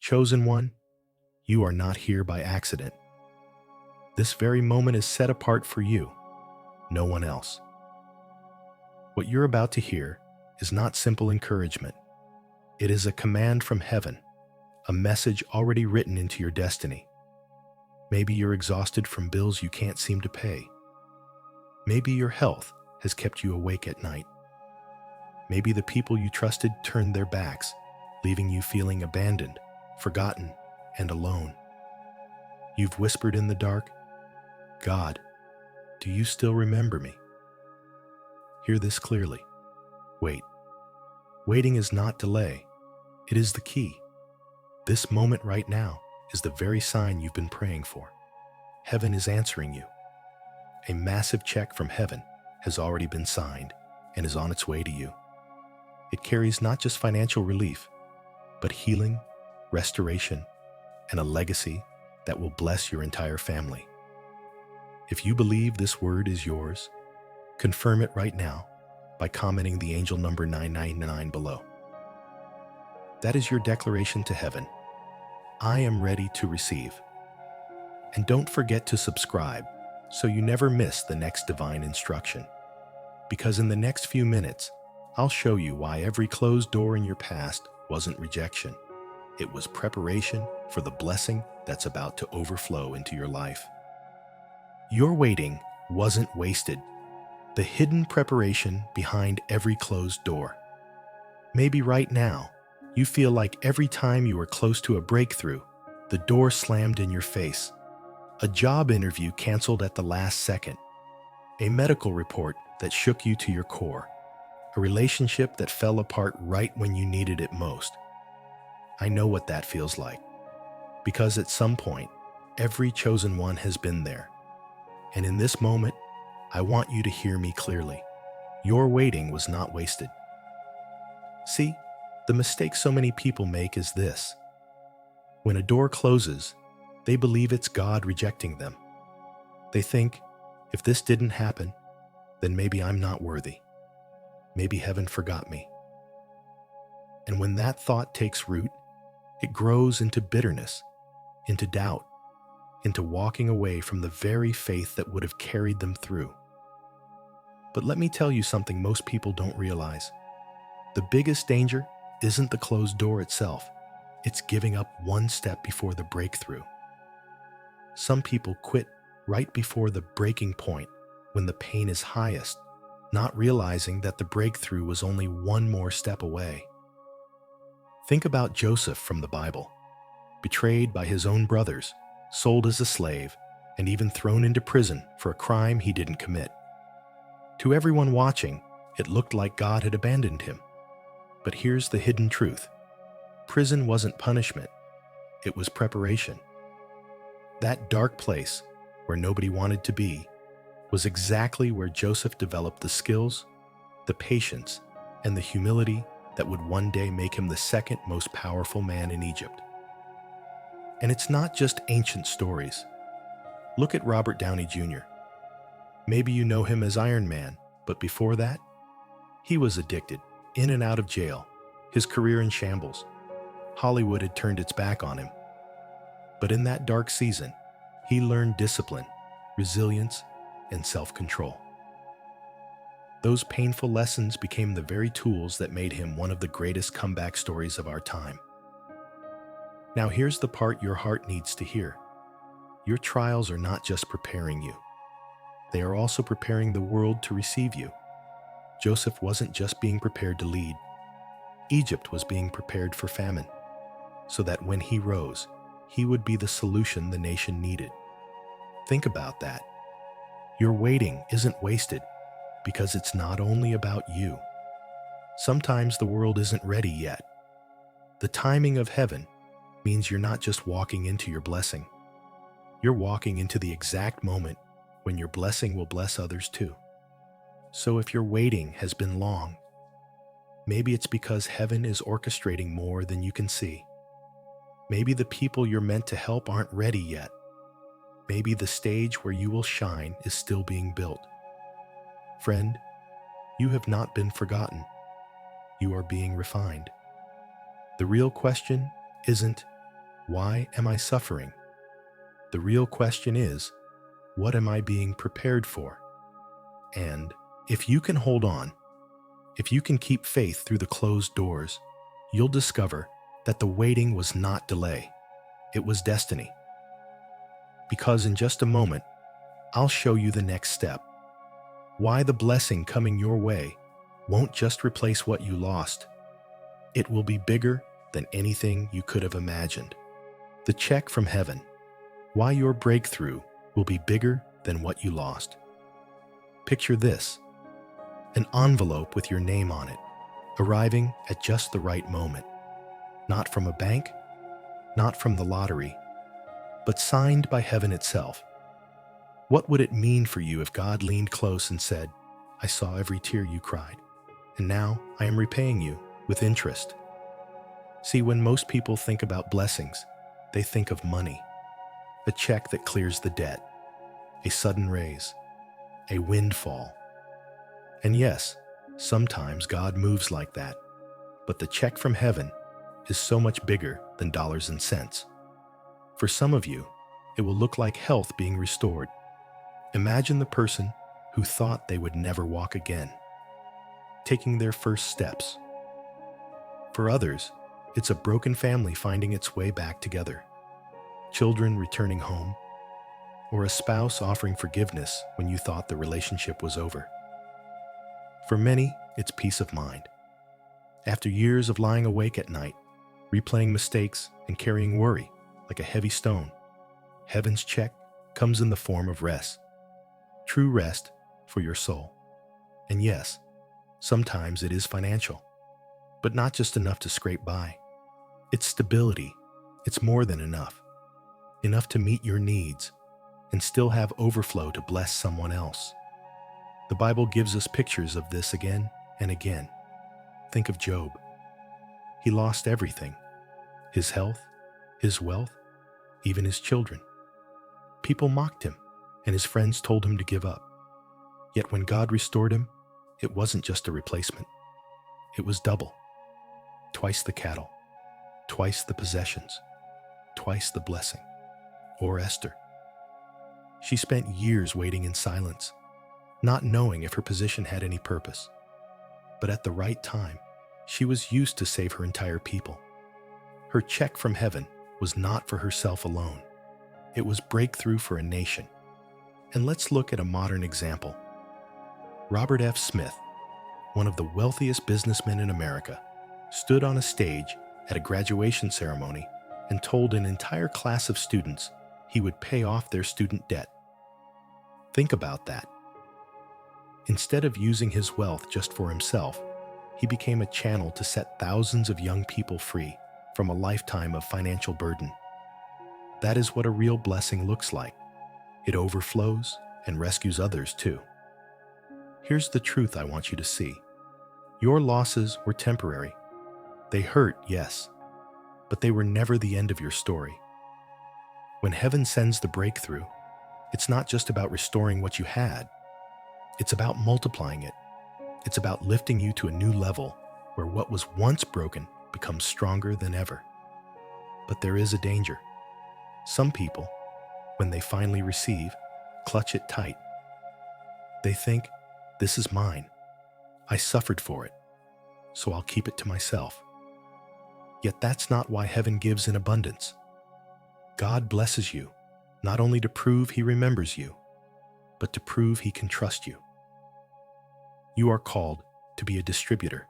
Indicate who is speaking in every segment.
Speaker 1: Chosen one, you are not here by accident. This very moment is set apart for you, no one else. What you're about to hear is not simple encouragement. It is a command from heaven, a message already written into your destiny. Maybe you're exhausted from bills you can't seem to pay. Maybe your health has kept you awake at night. Maybe the people you trusted turned their backs, leaving you feeling abandoned, forgotten, and alone. You've whispered in the dark, "God, do you still remember me?" Hear this clearly. Wait. Waiting is not delay. It is the key. This moment right now is the very sign you've been praying for. Heaven is answering you. A massive check from heaven has already been signed and is on its way to you. It carries not just financial relief, but healing, restoration, and a legacy that will bless your entire family. If you believe this word is yours, confirm it right now by commenting the angel number 999 below. That is your declaration to heaven. I am ready to receive. And don't forget to subscribe so you never miss the next divine instruction. Because in the next few minutes, I'll show you why every closed door in your past wasn't rejection. It was preparation for the blessing that's about to overflow into your life. Your waiting wasn't wasted. The hidden preparation behind every closed door. Maybe right now, you feel like every time you were close to a breakthrough, the door slammed in your face. A job interview canceled at the last second. A medical report that shook you to your core. A relationship that fell apart right when you needed it most. I know what that feels like. Because at some point, every chosen one has been there. And in this moment, I want you to hear me clearly. Your waiting was not wasted. See, the mistake so many people make is this. When a door closes, they believe it's God rejecting them. They think, if this didn't happen, then maybe I'm not worthy. Maybe heaven forgot me. And when that thought takes root, it grows into bitterness, into doubt, into walking away from the very faith that would have carried them through. But let me tell you something most people don't realize. The biggest danger isn't the closed door itself. It's giving up one step before the breakthrough. Some people quit right before the breaking point when the pain is highest, not realizing that the breakthrough was only one more step away. Think about Joseph from the Bible, betrayed by his own brothers, sold as a slave, and even thrown into prison for a crime he didn't commit. To everyone watching, it looked like God had abandoned him. But here's the hidden truth. Prison wasn't punishment. It was preparation. That dark place, where nobody wanted to be, was exactly where Joseph developed the skills, the patience, and the humility that would one day make him the second most powerful man in Egypt. And it's not just ancient stories. Look at Robert Downey Jr. Maybe you know him as Iron Man, but before that, he was addicted, in and out of jail, his career in shambles. Hollywood had turned its back on him. But in that dark season, he learned discipline, resilience, and self-control. Those painful lessons became the very tools that made him one of the greatest comeback stories of our time. Now here's the part your heart needs to hear. Your trials are not just preparing you. They are also preparing the world to receive you. Joseph wasn't just being prepared to lead. Egypt was being prepared for famine, so that when he rose, he would be the solution the nation needed. Think about that. Your waiting isn't wasted because it's not only about you. Sometimes the world isn't ready yet. The timing of heaven means you're not just walking into your blessing. You're walking into the exact moment when your blessing will bless others too. So if your waiting has been long, maybe it's because heaven is orchestrating more than you can see. Maybe the people you're meant to help aren't ready yet. Maybe the stage where you will shine is still being built. Friend, you have not been forgotten. You are being refined. The real question isn't, Why am I suffering? The real question is, what am I being prepared for? And if you can hold on, if you can keep faith through the closed doors, you'll discover that the waiting was not delay, it was destiny. Because in just a moment, I'll show you the next step. Why the blessing coming your way won't just replace what you lost. It will be bigger than anything you could have imagined. The check from heaven. Why your breakthrough will be bigger than what you lost. Picture this: an envelope with your name on it, arriving at just the right moment. Not from a bank, not from the lottery, but signed by heaven itself. What would it mean for you if God leaned close and said, "I saw every tear you cried, and now I am repaying you with interest"? See, when most people think about blessings, they think of money, a check that clears the debt, a sudden raise, a windfall. And yes, sometimes God moves like that, but the check from heaven is so much bigger than dollars and cents. For some of you, it will look like health being restored. Imagine the person who thought they would never walk again, taking their first steps. For others, it's a broken family finding its way back together, children returning home, or a spouse offering forgiveness when you thought the relationship was over. For many, it's peace of mind. After years of lying awake at night, replaying mistakes and carrying worry like a heavy stone, heaven's check comes in the form of rest. True rest for your soul. And yes, sometimes it is financial, but not just enough to scrape by. It's stability. It's more than enough. Enough to meet your needs and still have overflow to bless someone else. The Bible gives us pictures of this again and again. Think of Job. He lost everything: his health, his wealth, even his children. People mocked him, and his friends told him to give up. Yet when God restored him, it wasn't just a replacement. It was double. Twice the cattle, twice the possessions, twice the blessing. Or Esther. She spent years waiting in silence, not knowing if her position had any purpose. But at the right time, she was used to save her entire people. Her check from heaven was not for herself alone. It was breakthrough for a nation. And let's look at a modern example. Robert F. Smith, one of the wealthiest businessmen in America, stood on a stage at a graduation ceremony and told an entire class of students he would pay off their student debt. Think about that. Instead of using his wealth just for himself, he became a channel to set thousands of young people free from a lifetime of financial burden. That is what a real blessing looks like. It overflows and rescues others too. Here's the truth I want you to see. Your losses were temporary. They hurt, yes, but they were never the end of your story. When heaven sends the breakthrough, it's not just about restoring what you had. It's about multiplying it. It's about lifting you to a new level where what was once broken becomes stronger than ever. But there is a danger. Some people, when they finally receive, clutch it tight. They think, "This is mine. I suffered for it, so I'll keep it to myself." Yet that's not why heaven gives in abundance. God blesses you, not only to prove He remembers you, but to prove He can trust you. You are called to be a distributor,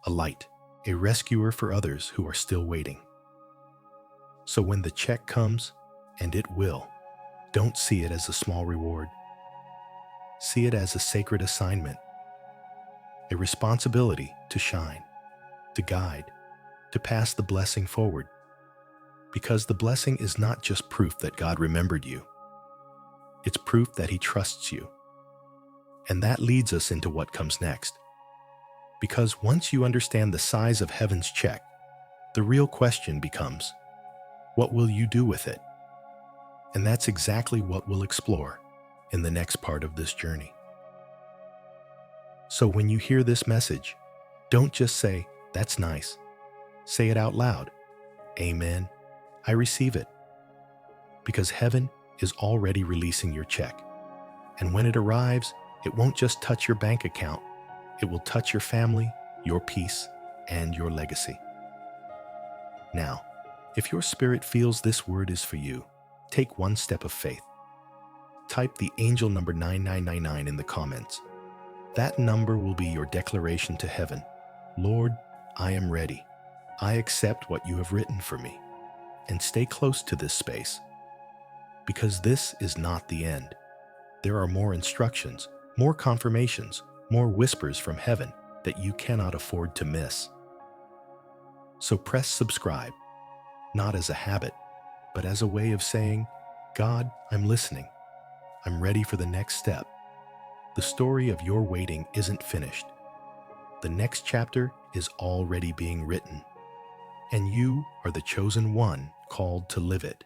Speaker 1: a light, a rescuer for others who are still waiting. So when the check comes, and it will, don't see it as a small reward. See it as a sacred assignment, a responsibility to shine, to guide, to pass the blessing forward. Because the blessing is not just proof that God remembered you. It's proof that He trusts you. And that leads us into what comes next. Because once you understand the size of heaven's check, the real question becomes, what will you do with it? And that's exactly what we'll explore in the next part of this journey. So when you hear this message, don't just say, "That's nice." Say it out loud. Amen. I receive it because heaven is already releasing your check. And when it arrives, it won't just touch your bank account, it will touch your family, your peace, and your legacy. Now, if your spirit feels this word is for you, take one step of faith. Type the angel number 9999 in the comments. That number will be your declaration to heaven. Lord, I am ready. I accept what you have written for me. And stay close to this space, because this is not the end. There are more instructions, more confirmations, more whispers from heaven that you cannot afford to miss. So press subscribe, not as a habit, but as a way of saying, God, I'm listening. I'm ready for the next step. The story of your waiting isn't finished. The next chapter is already being written, and you are the chosen one called to live it.